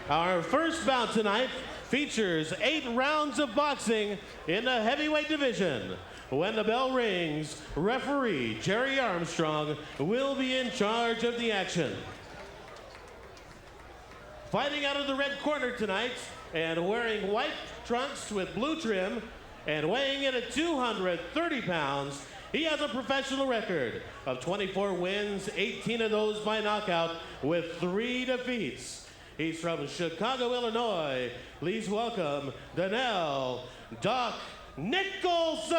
Our first bout tonight features 8 rounds of boxing in the heavyweight division. When the bell rings, referee Jerry Armstrong will be in charge of the action. Fighting out of the red corner tonight and wearing white trunks with blue trim and weighing in at 230 pounds, he has a professional record of 24 wins, 18 of those by knockout with 3 defeats. He's from Chicago, Illinois. Please welcome Danell, Doc Nicholson.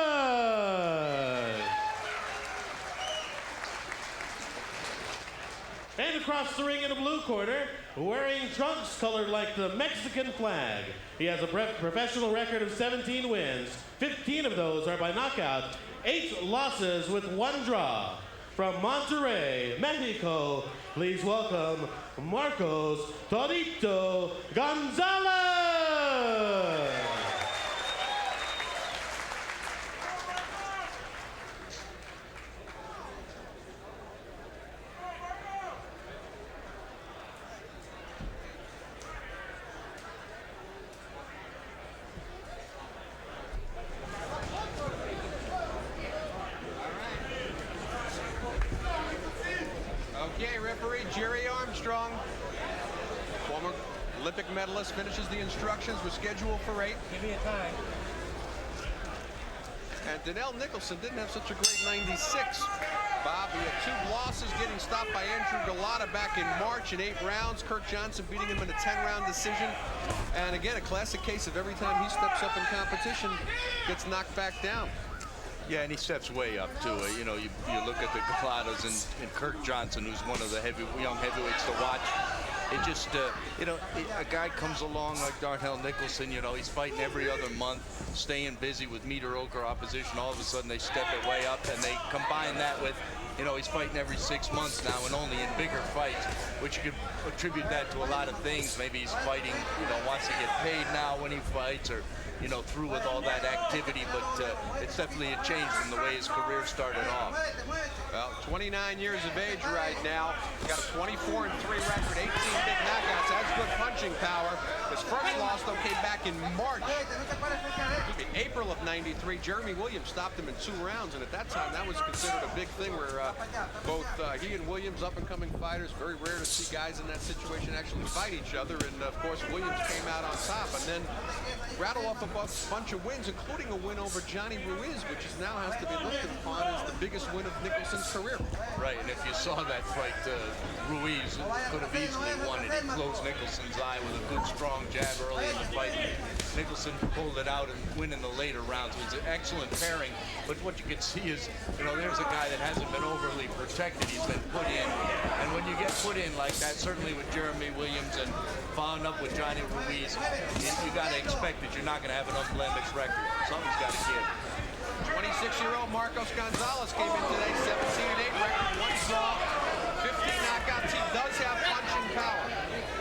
And across the ring in the blue corner, wearing trunks colored like the Mexican flag. He has a professional record of 17 wins. 15 of those are by knockout. 8 losses with 1 draw. From Monterrey, Mexico, please welcome Marcos Torito Gonzalez. Okay, referee Jerry Armstrong, former Olympic medalist, finishes the instructions. We're scheduled for 8. Give me a time. And Danell Nicholson didn't have such a great 96. Bob, he had 2 losses, getting stopped by Andrew Galata back in March in 8 rounds. Kirk Johnson beating him in a 10-round decision. And again, a classic case of every time he steps up in competition, gets knocked back down. Yeah, and he steps way up too. You know, you look at the Galatas and Kirk Johnson, who's one of the young heavyweights to watch. It just, you know, a guy comes along like Danell Nicholson, you know, he's fighting every other month, staying busy with mediocre opposition. All of a sudden they step it way up, and they combine that with, you know, he's fighting every 6 months now and only in bigger fights, which you could attribute that to a lot of things. Maybe he's fighting, you know, wants to get paid now when he fights, or, you know, through with all that activity, but it's definitely a change from the way his career started off. Well, 29 years of age right now. Got a 24-3 record, 18 big knockouts. Has good punching power. His first loss, though, came back in March. In April of '93, Jeremy Williams stopped him in 2 rounds, and at that time, that was considered a big thing where both he and Williams, up-and-coming fighters, very rare to see guys in that situation actually fight each other, and of course, Williams came out on top, and then rattle off a bunch of wins, including a win over Johnny Ruiz, which is now has to be looked upon as the biggest win of Nicholson's career. Right, and if you saw that fight, Ruiz could have easily won it. He closed Nicholson's eye with a good, strong jab early in the fight. Nicholson pulled it out and win in the later rounds. It was an excellent pairing, but what you can see is, you know, there's a guy that hasn't been overly protected. He's been put in, and when you get put in like that, certainly with Jeremy Williams and following up with Johnny Ruiz, you got to expect that you're not going to have an unblemished record. Something's got to give. 26-year-old Marcos Gonzalez came in today, 17-8 record, 1 draw, 15 knockouts. He does have punching power.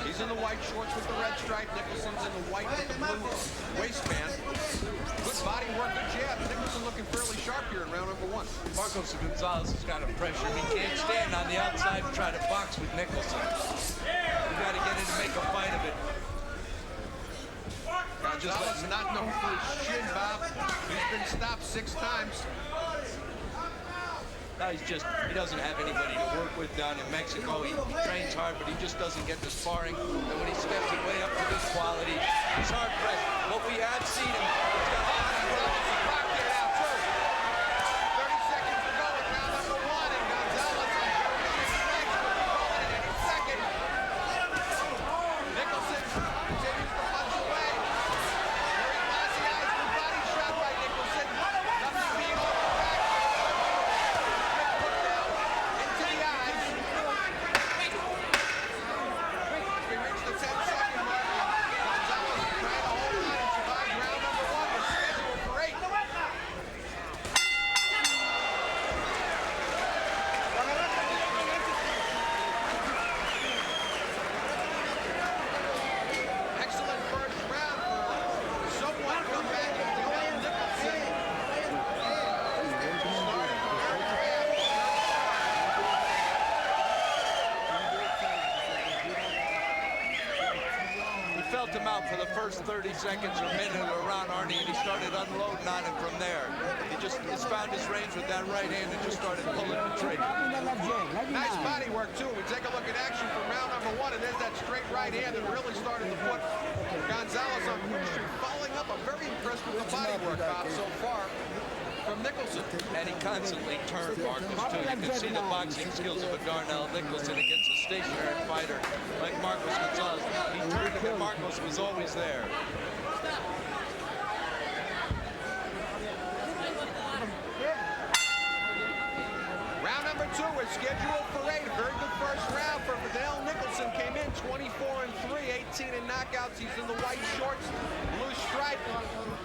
He's in the white shorts with the red stripe. Nicholson's in the white with the blue waistband. Good body work, good jab. Nicholson looking fairly sharp here in round number 1. Marcos Gonzalez has got a pressure. He can't stand on the outside and try to box with Nicholson. You got to get in to make a fight of it. Gonzalez not known for his shin, Bob. He's been stopped 6 times. No, he doesn't have anybody to work with down in Mexico. He trains hard, but he just doesn't get the sparring. And when he steps it way up to this quality, he's hard pressed. What we have seen him, he's got a lot of problems. He blocked it out, too. 30 seconds to go in round number 1, and Gonzalez on Jeremy's legs will be calling it any second. Nicholson continues to punch away. Very classy eyes, good body shot by Nicholson. Nothing being over back. Put down into the eyes. We reach the 10-second mark. Gonzalez trying to hold on and survive round number 1. We're scheduled for 8. for the first 30 seconds or a minute around Arnie, and he started unloading on him from there. He's found his range with that right hand and just started pulling the trigger. Nice body work, too. We take a look at action from round number 1, and there's that straight right hand that really started to put Gonzalez on Queen Street. Following up, I'm very impressed with the body work, Bob, so far from Nicholson. And he constantly turned Marcos, too. You can see the boxing skills of a Danell Nicholson against a stationary fighter like Marcos Gonzalez. He turned him, and Marcos was always there. Round number 2 is scheduled for 8. A very good first round for Danell Nicholson. Came in 24-3, 18 in knockouts. He's in the white shorts, blue stripe.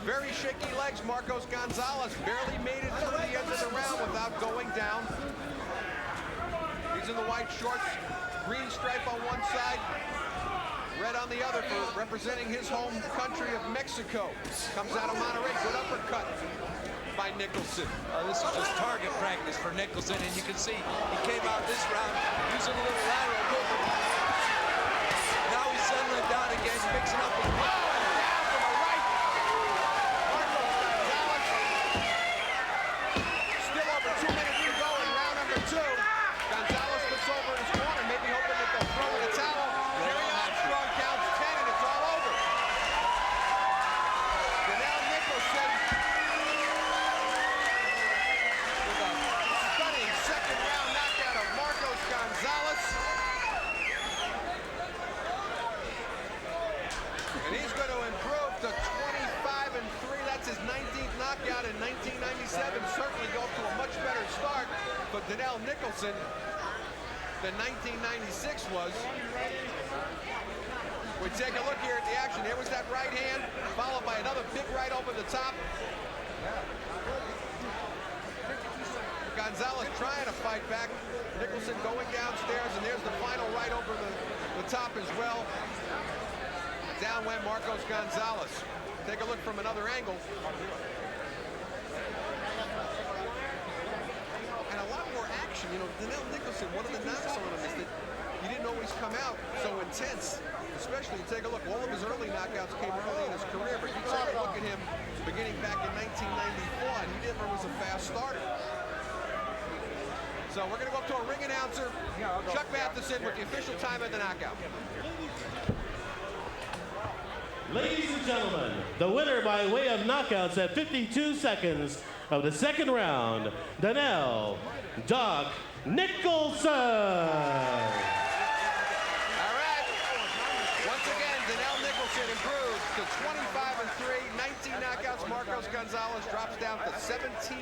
Very shaky legs. Marcos Gonzalez barely made it through the end of the round without going down. He's in the white shorts, green stripe on one side, red on the other for representing his home country of Mexico. Comes out of Monterrey. Good uppercut by Nicholson. This is just target practice for Nicholson, and you can see he came out this round using a little lateral movement. Now he's settling down again, mixing up his down from the right. Marcos Gonzalez. Still over 2 minutes to go in round number 2. Gonzalez looks over in his corner, maybe hoping that they'll throw in a towel. Very Armstrong counts 10, and it's all over. Danell Nicholson with a stunning second-round knockout of Marcos Gonzalez. And he's going to improve to 25-3. That's his 19th knockout in 1997. Certainly go to a much better start. But Danell Nicholson, than 1996 was. We take a look here at the action. Here was that right hand, followed by another big right over the top. Gonzalez trying to fight back. Nicholson going downstairs, and there's the final right over the top as well. Down went Marcos Gonzalez. Take a look from another angle. And a lot more action. You know, Danell Nicholson, one of the knocks on him is that he didn't always come out so intense. Especially, you take a look, all of his early knockouts came early in his career, but you take a look at him beginning back in 1991, he never was a fast starter. So we're going to go up to a ring announcer, Chuck Matheson, with the official time of the knockout. Ladies and gentlemen, the winner by way of knockouts at 52 seconds of the second round, Danell Doc Nicholson. All right. Once again, Danell Nicholson improves to 25-3, 19 knockouts. Marcos Gonzalez drops down to 17-9.